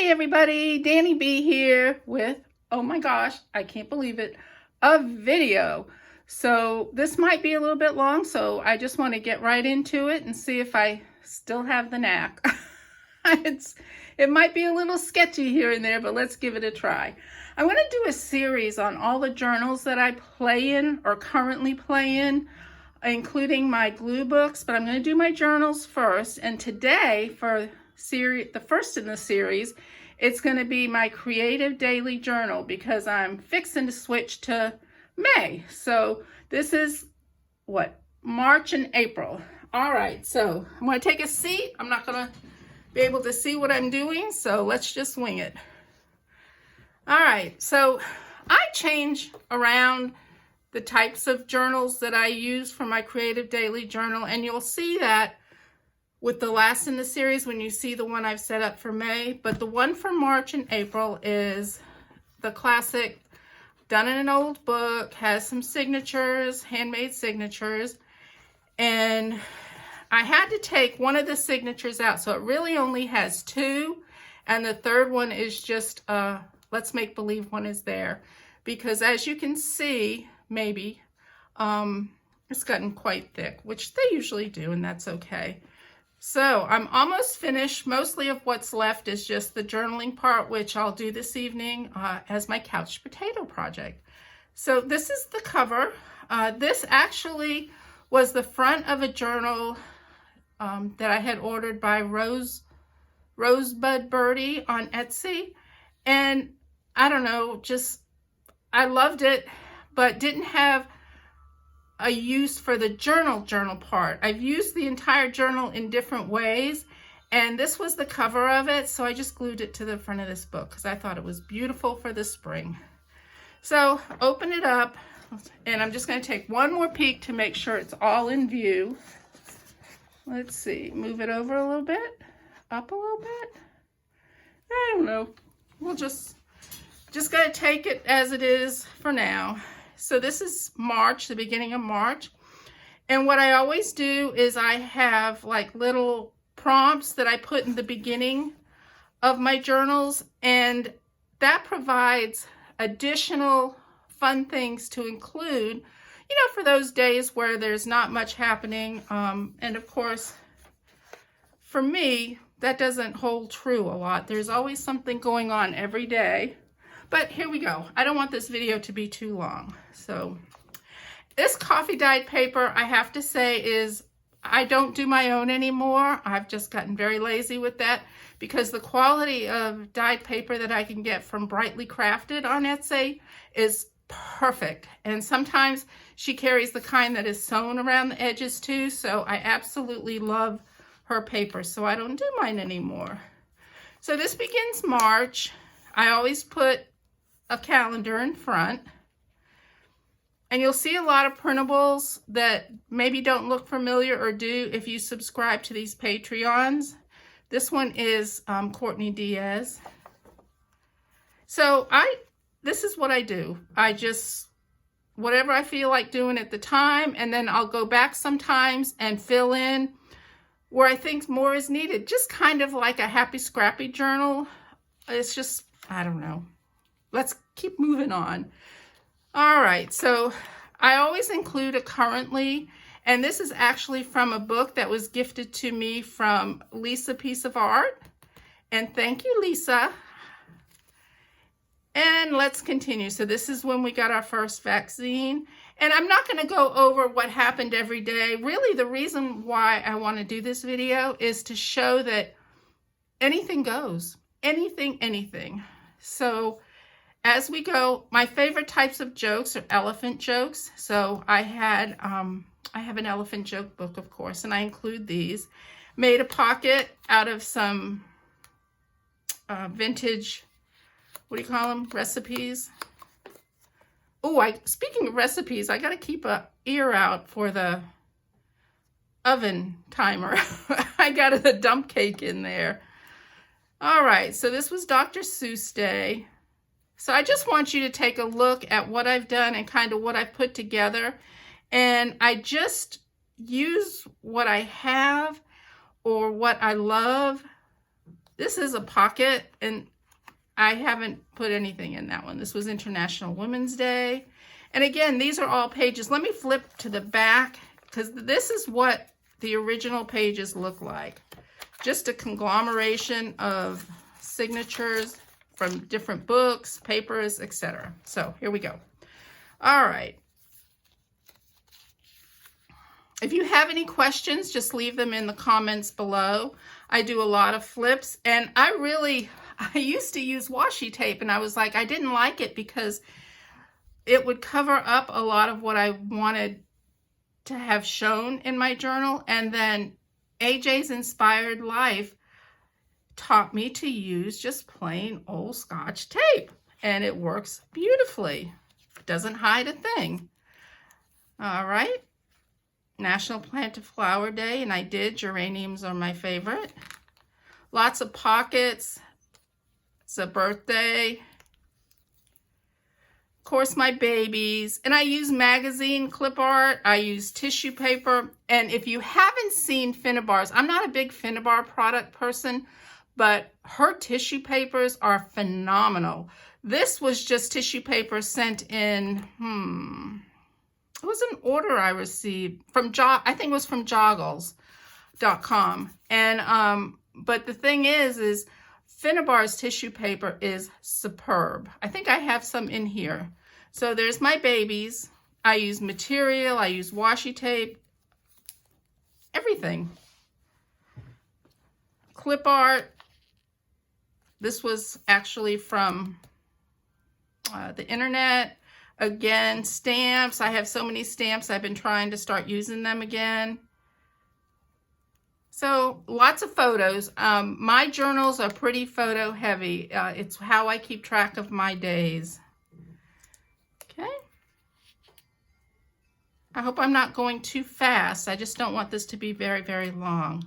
Hey everybody, Danny B here with, oh my gosh, I can't believe it, a video. So this might be a little bit long, so I just want to get right into it and see if I still have the knack. It might be a little sketchy here and there, but let's give it a try. I'm going to do a series on all the journals that I play in or currently play in, including my glue books, but I'm going to do my journals first. And today, for the first in the series, it's going to be my creative daily journal because I'm fixing to switch to May. So this is March and April. All right, so I'm going to take a seat. I'm not going to be able to see what I'm doing, so let's just wing it. All right, so I change around the types of journals that I use for my creative daily journal, and you'll see that with the last in the series when you see the one I've set up for May. But the one for March and April is the classic, done in an old book, has some signatures, handmade signatures, and I had to take one of the signatures out, so it really only has two, and the third one is just let's make believe one is there, because as you can see, maybe it's gotten quite thick, which they usually do, and that's okay. So I'm almost finished. Mostly of what's left is just the journaling part, which I'll do this evening as my couch potato project. So this is the cover. This actually was the front of a journal that I had ordered by Rosebud Birdie on Etsy. And I don't know, I loved it, but didn't have a use for the journal part. I've used the entire journal in different ways, and this was the cover of it, so I just glued it to the front of this book because I thought it was beautiful for the spring. So open it up, and I'm just going to take one more peek to make sure it's all in view. Let's see, move it over a little bit, up a little bit. I don't know. We'll just got to take it as it is for now. So this is March, the beginning of March. And what I always do is I have like little prompts that I put in the beginning of my journals, and that provides additional fun things to include, you know, for those days where there's not much happening. And of course, for me, that doesn't hold true a lot. There's always something going on every day. But here we go. I don't want this video to be too long. So this coffee dyed paper, I have to say, I don't do my own anymore. I've just gotten very lazy with that because the quality of dyed paper that I can get from Brightly Crafted on Etsy is perfect. And sometimes she carries the kind that is sewn around the edges too. So I absolutely love her paper. So I don't do mine anymore. So this begins March. I always put a calendar in front, and you'll see a lot of printables that maybe don't look familiar or do if you subscribe to these Patreons. This one is Courtney Diaz. So this is what I do. I just, whatever I feel like doing at the time, and then I'll go back sometimes and fill in where I think more is needed. Just kind of like a happy scrappy journal. It's just, I don't know. Let's keep moving on. All right, so I always include a currently, and this is actually from a book that was gifted to me from Lisa Piece of Art. And thank you, Lisa. And let's continue. So this is when we got our first vaccine. And I'm not going to go over what happened every day. Really, the reason why I want to do this video is to show that anything goes. Anything. So as we go, my favorite types of jokes are elephant jokes. So I have an elephant joke book, of course, and I include these. Made a pocket out of some vintage, what do you call them, recipes. Oh, speaking of recipes, I got to keep an ear out for the oven timer. I got a dump cake in there. All right, so this was Dr. Seuss Day. So I just want you to take a look at what I've done and kind of what I've put together. And I just use what I have or what I love This is a pocket, and I haven't put anything in that one. This was International Women's Day. And again, these are all pages. Let me flip to the back, because this is what the original pages look like. Just a conglomeration of signatures from different books, papers, etc. So here we go. All right. If you have any questions, just leave them in the comments below. I do a lot of flips, and I used to use washi tape, and I was like, I didn't like it because it would cover up a lot of what I wanted to have shown in my journal. And then AJ's Inspired Life taught me to use just plain old Scotch tape, and it works beautifully. It doesn't hide a thing. All right. National Plant a Flower Day, and I did. Geraniums are my favorite. Lots of pockets. It's a birthday. Of course, my babies. And I use magazine clip art. I use tissue paper. And if you haven't seen Finnabar's, I'm not a big Finnabar product person, but her tissue papers are phenomenal. This was just tissue paper sent in, it was an order I received from I think it was from joggles.com. And but the thing is Finnabar's tissue paper is superb. I think I have some in here. So there's my babies. I use material, I use washi tape, everything. Clip art. This was actually from the internet. Again, stamps. I have so many stamps. I've been trying to start using them again. So lots of photos. My journals are pretty photo heavy. It's how I keep track of my days. Okay. I hope I'm not going too fast. I just don't want this to be very, very long.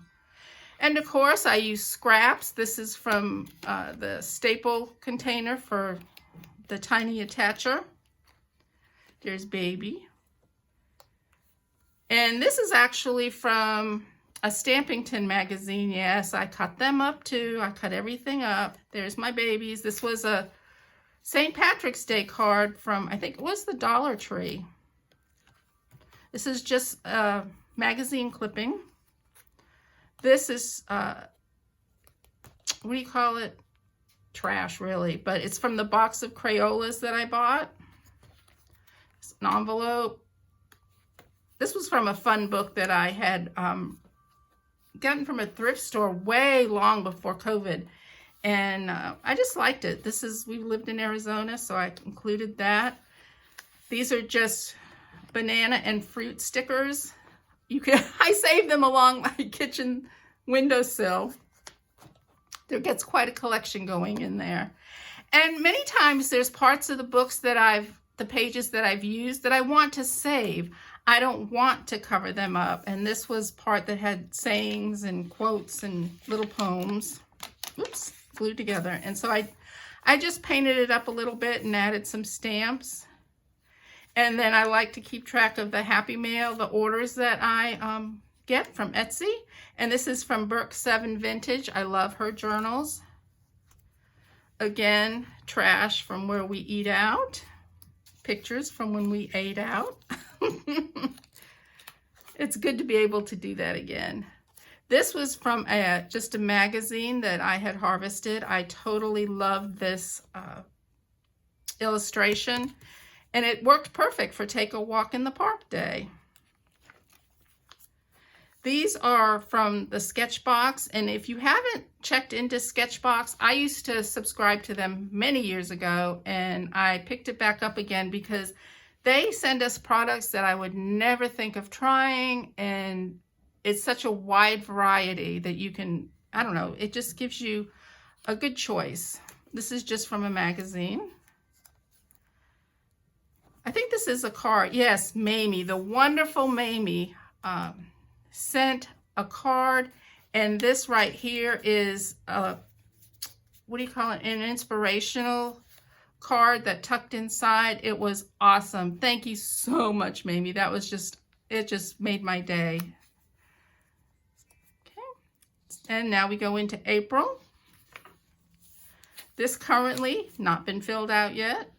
And of course, I use scraps. This is from the staple container for the tiny attacher. There's baby. And this is actually from a Stampington magazine. Yes, I cut them up too. I cut everything up. There's my babies. This was a St. Patrick's Day card from, I think it was the Dollar Tree. This is just a magazine clipping. This is, what do you call it? Trash, really. But it's from the box of Crayolas that I bought. It's an envelope. This was from a fun book that I had gotten from a thrift store way long before COVID. And I just liked it. We lived in Arizona, so I included that. These are just banana and fruit stickers. I saved them along my kitchen windowsill. There gets quite a collection going in there. And many times there's parts of the books that the pages that I've used that I want to save. I don't want to cover them up. And this was part that had sayings and quotes and little poems. Oops, flew together. And so I just painted it up a little bit and added some stamps. And then I like to keep track of the Happy Mail, the orders that I get from Etsy. And this is from Burke 7 Vintage. I love her journals. Again, trash from where we eat out. Pictures from when we ate out. It's good to be able to do that again. This was from just a magazine that I had harvested. I totally loved this illustration. And it worked perfect for Take a Walk in the Park Day. These are from the Sketchbox, and if you haven't checked into Sketchbox, I used to subscribe to them many years ago, and I picked it back up again because they send us products that I would never think of trying, and it's such a wide variety that you can, I don't know, it just gives you a good choice. This is just from a magazine. I think this is a card. Yes, Mamie, the wonderful Mamie sent a card, and this right here is what do you call it? An inspirational card that tucked inside. It was awesome. Thank you so much, Mamie. That was it just made my day. Okay. And now we go into April. This currently not been filled out yet.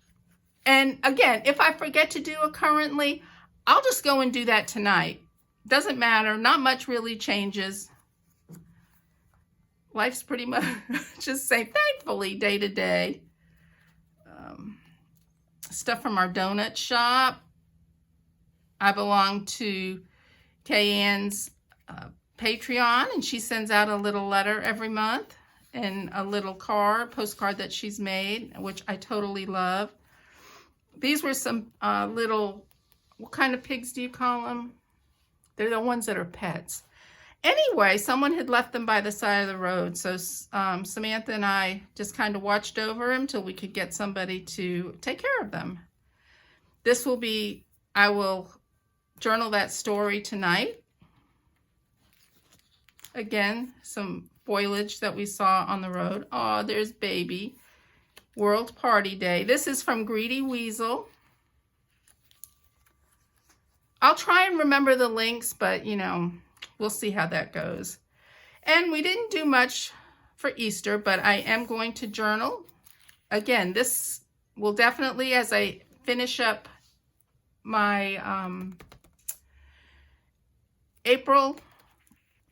And again, if I forget to do a currently, I'll just go and do that tonight. Doesn't matter. Not much really changes. Life's pretty much just same, thankfully, day to day. Stuff from our donut shop. I belong to Kay-Ann's Patreon, and she sends out a little letter every month and a little postcard that she's made, which I totally love. These were some little, what kind of pigs do you call them? They're the ones that are pets. Anyway, someone had left them by the side of the road, so Samantha and I just kind of watched over them till we could get somebody to take care of them. This will be, I will journal that story tonight. Again, some foliage that we saw on the road. Oh, there's baby. World Party Day. This is from Greedy Weasel. I'll try and remember the links, but you know, we'll see how that goes. And we didn't do much for Easter, but I am going to journal. Again, this will definitely, as I finish up my April,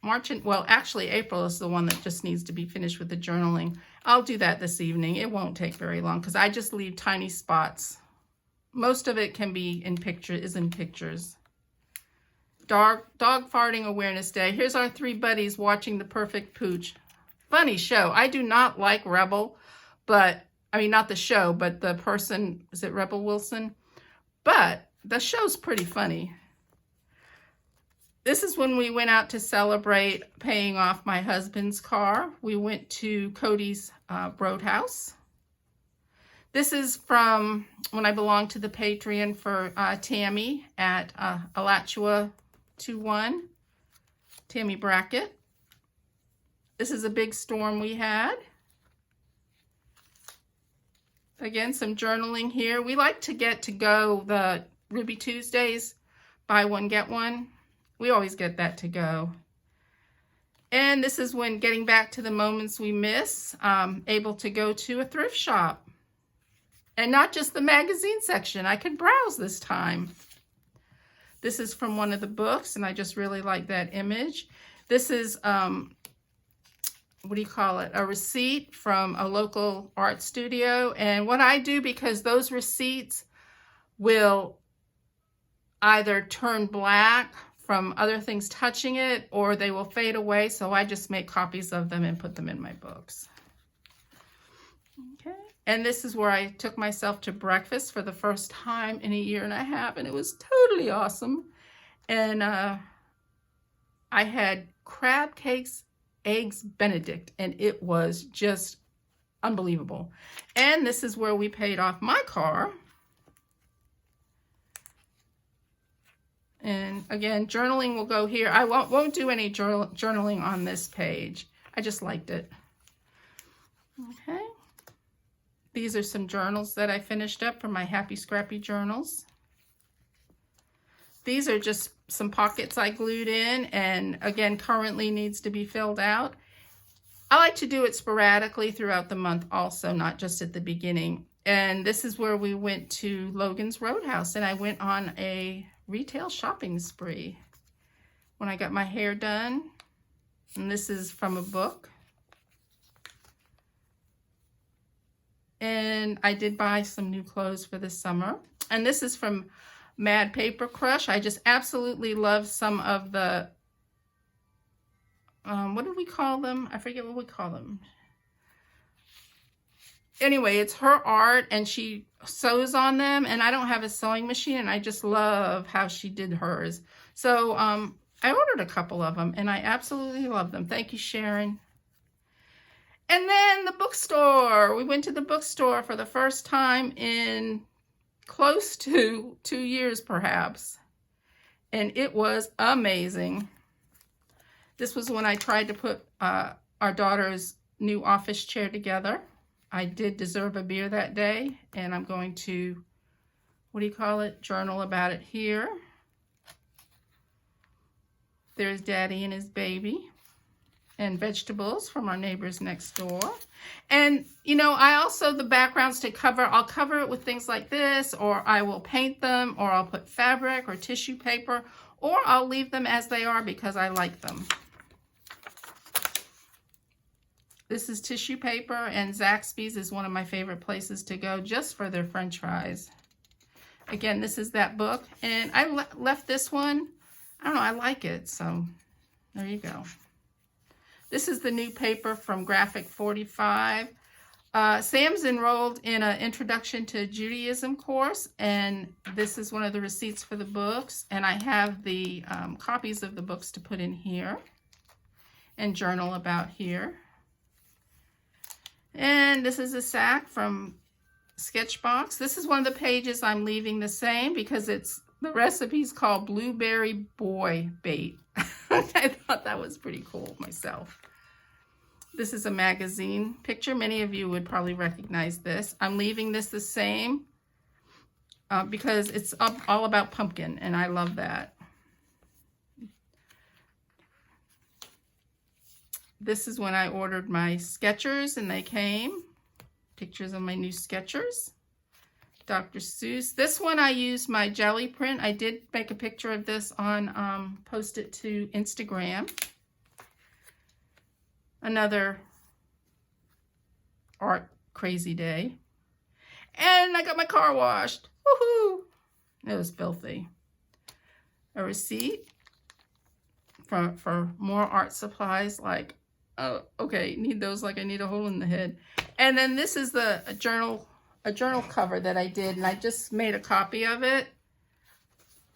March, and well, actually April is the one that just needs to be finished with the journaling. I'll do that this evening. It won't take very long because I just leave tiny spots. Most of it can be in pictures. Dog Farting Awareness Day. Here's our three buddies watching The Perfect Pooch. Funny show. I do not like Rebel, but, I mean, not the show, but the person, is it Rebel Wilson? But the show's pretty funny. This is when we went out to celebrate paying off my husband's car. We went to Cody's Roadhouse. This is from when I belonged to the Patreon for Tammy at Alachua 21, Tammy Brackett. This is a big storm we had. Again, some journaling here. We like to get to go the Ruby Tuesdays, buy one, get one. We always get that to go. And this is when getting back to the moments we miss, able to go to a thrift shop. And not just the magazine section. I could browse this time. This is from one of the books, and I just really like that image. This is, what do you call it? A receipt from a local art studio. And what I do, because those receipts will either turn black from other things touching it, or they will fade away. So I just make copies of them and put them in my books. Okay. And this is where I took myself to breakfast for the first time in a year and a half, and it was totally awesome. And I had crab cakes, eggs Benedict, and it was just unbelievable. And this is where we paid off my car. And again, journaling will go here. I won't do any journaling on this page. I just liked it. Okay. These are some journals that I finished up from my Happy Scrappy journals. These are just some pockets I glued in, and again, currently needs to be filled out. I like to do it sporadically throughout the month also, not just at the beginning. And this is where we went to Logan's Roadhouse, and I went on a retail shopping spree when I got my hair done. And this is from a book. And I did buy some new clothes for this summer. And this is from Mad Paper Crush. I just absolutely love some of the, what do we call them? I forget what we call them. Anyway, it's her art, and she sews on them, and I don't have a sewing machine, and I just love how she did hers. So I ordered a couple of them, and I absolutely love them. Thank you, Sharon. And then the bookstore. We went to the bookstore for the first time in close to 2 years, perhaps. And it was amazing. This was when I tried to put our daughter's new office chair together. I did deserve a beer that day, and I'm going to, what do you call it? Journal about it here. There's Daddy and his baby. and vegetables from our neighbors next door. And, you know, I also, the backgrounds to cover, I'll cover it with things like this, or I will paint them, or I'll put fabric or tissue paper, or I'll leave them as they are because I like them. This is tissue paper, and Zaxby's is one of my favorite places to go just for their French fries. Again, this is that book, and I left this one. I don't know, I like it, so there you go. This is the new paper from Graphic 45. Sam's enrolled in an Introduction to Judaism course, and this is one of the receipts for the books, and I have the copies of the books to put in here and journal about here. And this is a sack from Sketchbox. This is one of the pages I'm leaving the same because it's the recipe's called Blueberry Boy Bait. I thought that was pretty cool myself. This is a magazine picture. Many of you would probably recognize this. I'm leaving this the same because it's all about pumpkin, and I love that. This is when I ordered my Skechers, and they came. Pictures of my new Skechers. Dr. Seuss. This one I used my jelly print. I did make a picture of this on, post it to Instagram. Another art crazy day. And I got my car washed. Woohoo! It was filthy. A receipt for more art supplies, like, oh, okay, need those like I need a hole in the head. And then this is a journal cover that I did, and I just made a copy of it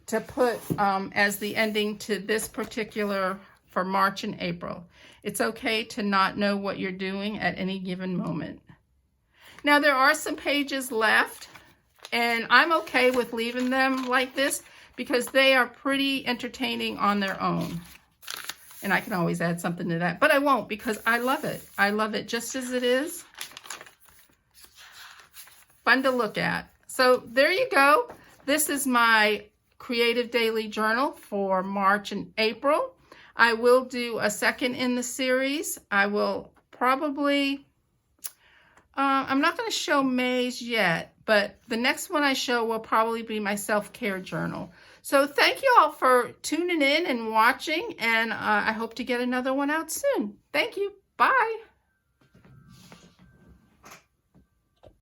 to put as the ending to this particular for March and April. It's okay to not know what you're doing at any given moment. Now there are some pages left, and I'm okay with leaving them like this because they are pretty entertaining on their own. And I can always add something to that, but I won't because I love it. I love it just as it is. Fun to look at. So there you go. This is my Creative Daily Journal for March and April. I will do a second in the series. I will probably, I'm not going to show May's yet, but the next one I show will probably be my self-care journal. So thank you all for tuning in and watching, and I hope to get another one out soon. Thank you. Bye.